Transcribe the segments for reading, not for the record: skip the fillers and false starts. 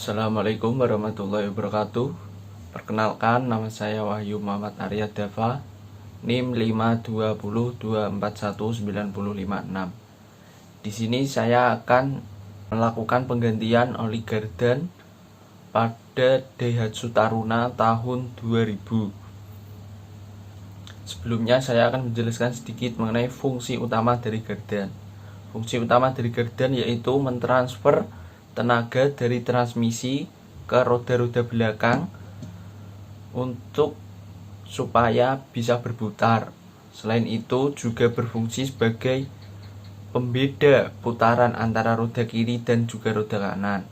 Assalamualaikum warahmatullahi wabarakatuh. Perkenalkan, nama saya Wahyu Muhammad Arya Dava, NIM 520241956. Di sini saya akan melakukan penggantian oli gardan pada Daihatsu Taruna tahun 2000. Sebelumnya saya akan menjelaskan sedikit mengenai fungsi utama dari gardan. Fungsi utama dari gardan yaitu mentransfer tenaga dari transmisi ke roda-roda belakang untuk supaya bisa berputar. Selain itu juga berfungsi sebagai pembeda putaran antara roda kiri dan juga roda kanan.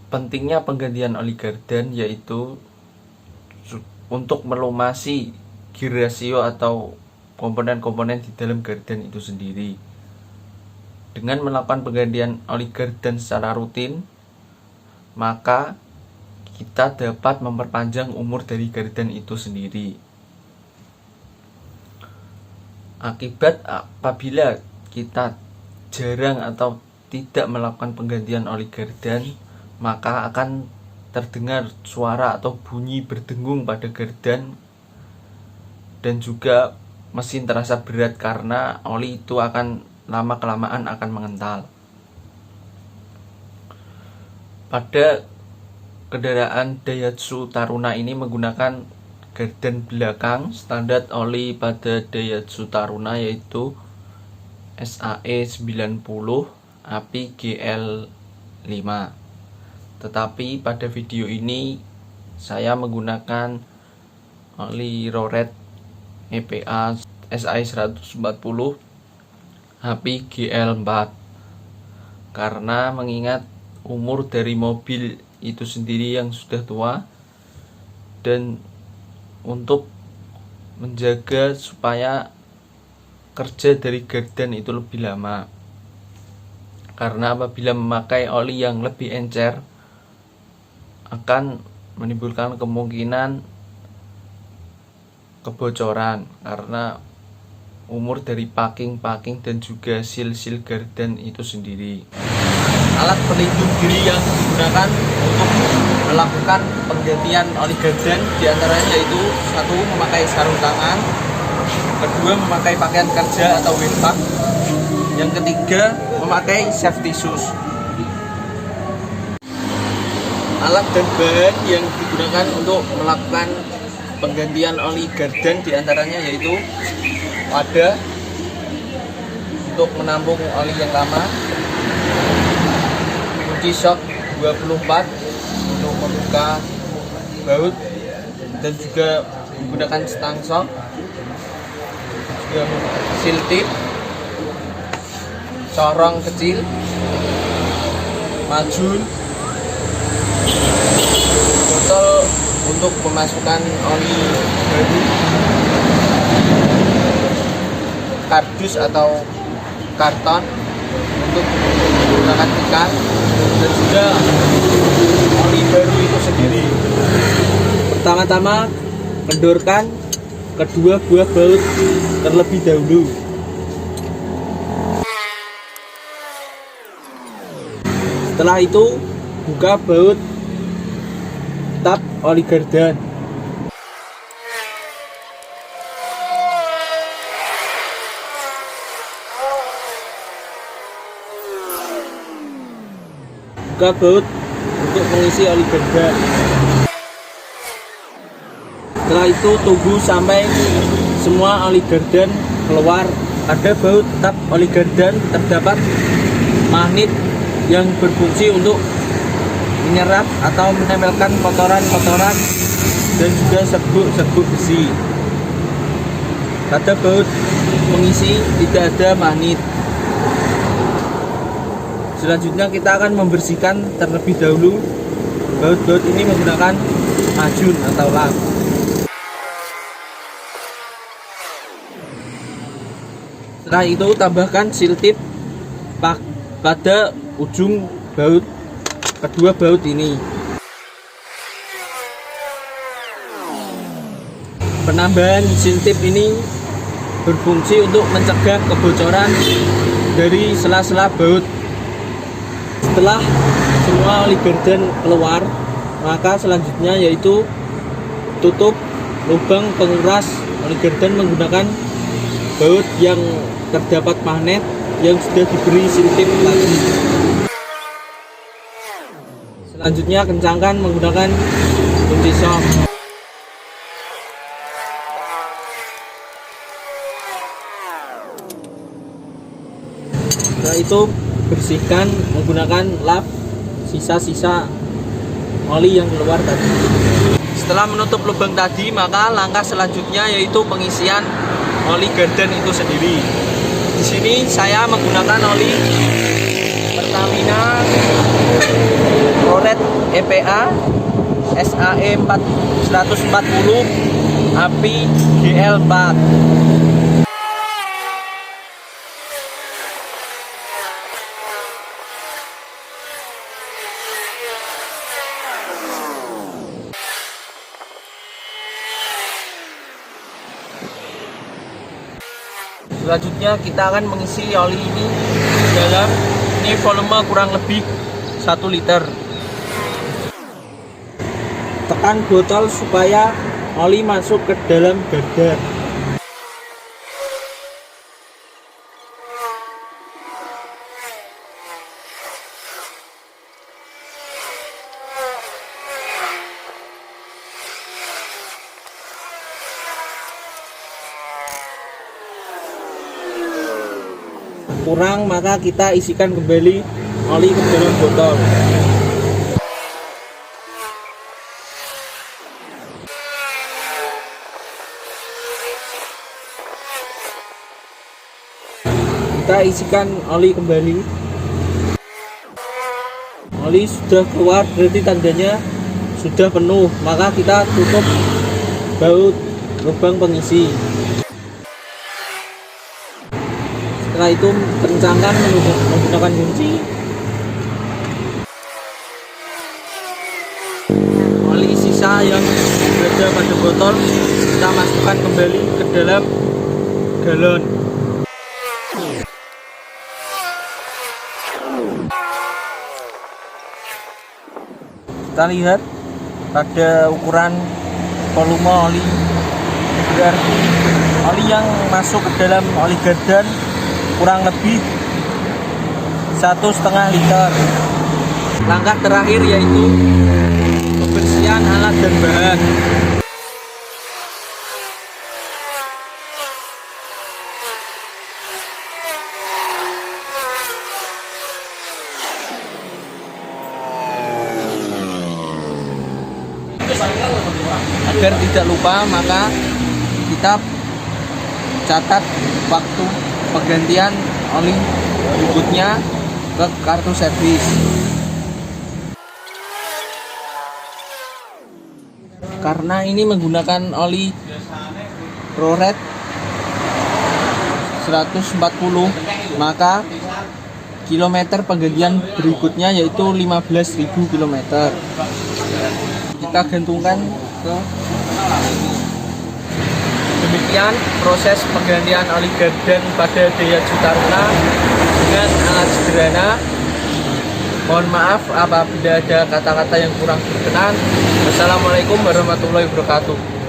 Pentingnya penggantian oli gardan yaitu untuk melumasi gear ratio atau komponen-komponen di dalam gardan itu sendiri. Dengan melakukan penggantian oli gardan secara rutin, maka kita dapat memperpanjang umur dari gardan itu sendiri. Akibat apabila kita jarang atau tidak melakukan penggantian oli gardan, maka akan terdengar suara atau bunyi berdengung pada gardan, dan juga mesin terasa berat karena oli itu akan lama-kelamaan akan mengental. Pada kendaraan Daihatsu Taruna ini menggunakan gardan belakang. Standar oli pada Daihatsu Taruna yaitu SAE 90 API GL5. Tetapi pada video ini saya menggunakan oli Roret EPA SAE 140 API GL4 karena mengingat umur dari mobil itu sendiri yang sudah tua, dan untuk menjaga supaya kerja dari gardan itu lebih lama, karena apabila memakai oli yang lebih encer akan menimbulkan kemungkinan kebocoran karena umur dari packing dan juga seal gardan itu sendiri. Alat pelindung diri yang digunakan untuk melakukan penggantian oli gardan diantaranya yaitu: satu, memakai sarung tangan; kedua, memakai pakaian kerja atau wetpack; yang ketiga, memakai safety shoes. Alat dan bahan yang digunakan untuk melakukan penggantian oli gardan diantaranya yaitu wadah untuk menampung oli yang lama, kunci shock 24 untuk membuka baut, dan juga menggunakan stang shock, seal tip, corong kecil, majun, botol untuk memasukkan oli baru, kardus atau karton untuk menggunakan ikan, dan juga oli baru itu sendiri. Pertama-tama kendorkan kedua buah baut terlebih dahulu. Setelah itu buka baut tap oli gardan. Buka baut untuk mengisi oli gardan. Setelah itu tunggu sampai semua oli gardan keluar. Pada baut tap oli gardan terdapat magnet yang berfungsi untuk menyerap atau menempelkan kotoran-kotoran dan juga serbuk besi. Pada baut mengisi tidak ada magnet. Selanjutnya kita akan membersihkan terlebih dahulu baut-baut ini menggunakan majun atau lap. Setelah itu tambahkan seal tip pada ujung baut kedua baut ini. Penambahan seal tip ini berfungsi untuk mencegah kebocoran dari sela-sela baut Setelah semua oli garden keluar, maka selanjutnya yaitu tutup lubang penguras oli garden menggunakan baut yang terdapat magnet yang sudah diberi sintip tadi. Selanjutnya kencangkan menggunakan kunci shock. Setelah itu bersihkan menggunakan lap sisa-sisa oli yang keluar tadi. Setelah menutup lubang tadi, maka langkah selanjutnya yaitu pengisian oli garden itu sendiri. Di sini saya menggunakan oli Pertamina Proret EPA SAE 140 API GL4. Selanjutnya kita akan mengisi oli ini dalam volume kurang lebih 1 liter. Tekan botol supaya oli masuk ke dalam garden. Kurang, maka kita isikan kembali oli ke dalam botol. Kita isikan oli kembali. Oli sudah keluar, berarti tandanya sudah penuh, maka kita tutup baut lubang pengisi. Setelah itu kencangkan menggunakan kunci. Oli sisa yang berada pada botol kita masukkan kembali ke dalam galon. Kita lihat pada ukuran volume oli, berarti oli yang masuk ke dalam oli garden kurang lebih 1,5 liter. Langkah terakhir yaitu pembersihan alat dan bahan. Agar tidak lupa, maka kita catat waktu penggantian oli berikutnya ke kartu servis. Karena ini menggunakan oli Proret 140, maka kilometer penggantian berikutnya yaitu 15.000 km. Kita gantungkan ke. Demikian proses penggantian oli garden pada Daihatsu Taruna dengan alat sederhana. Mohon maaf apabila ada kata-kata yang kurang berkenan. Wassalamualaikum warahmatullahi wabarakatuh.